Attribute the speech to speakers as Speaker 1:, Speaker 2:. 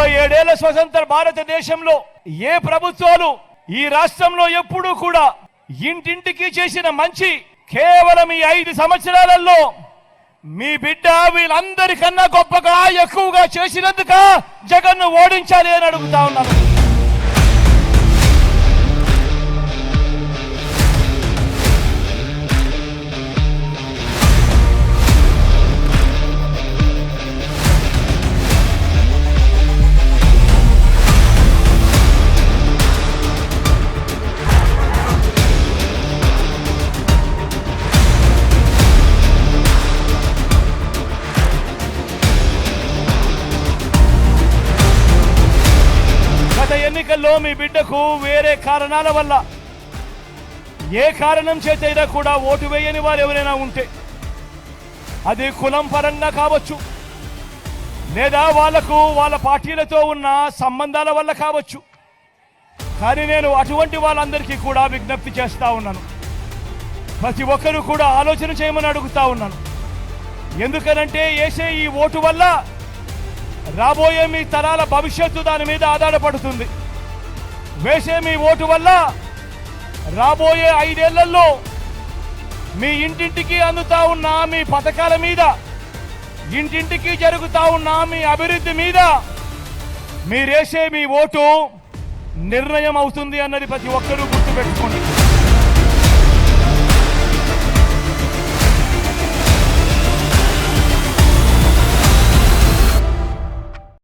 Speaker 1: 77 ఏళ్ల స్వతంత్ర భారతదేశంలో ఏ ప్రభుత్వాలు ఈ రాష్ట్రంలో ఎప్పుడూ కూడా ఇంటింటికి చేసిన మంచి కేవలం ఈ 5 సంవత్సరాలలో మీ బిడ్డ వీళ్ళందరికన్నా గొప్పగా ఎక్కువగా చేసినందుక జగన్ను ఓడించాలి అని అడుగుతా ఉన్నాను. ఎన్నికల్లో మీ బిడ్డకు వేరే కారణాల వల్ల ఏ కారణం చేతైనా కూడా ఓటు వేయని వారు ఎవరైనా ఉంటే అది కులం పరంగా కావచ్చు, లేదా వాళ్ళ పార్టీలతో ఉన్న సంబంధాల వల్ల కావచ్చు. కానీ నేను అటువంటి వాళ్ళందరికీ కూడా విజ్ఞప్తి చేస్తా ఉన్నాను. ప్రతి ఒక్కరూ కూడా ఆలోచన చేయమని అడుగుతా ఉన్నాను. ఎందుకనంటే వేసే ఈ ఓటు వల్ల రాబోయే మీ తరాల భవిష్యత్తు దాని మీద ఆధారపడుతుంది. వేసే మీ ఓటు వల్ల రాబోయే 5 ఏళ్లలో మీ ఇంటింటికి అందుతా ఉన్న మీ పథకాల మీద, ఇంటింటికి జరుగుతా ఉన్న మీ అభివృద్ధి మీద మీరేసే మీ ఓటు నిర్ణయం అవుతుంది అన్నది ప్రతి ఒక్కరూ గుర్తుపెట్టుకోండి.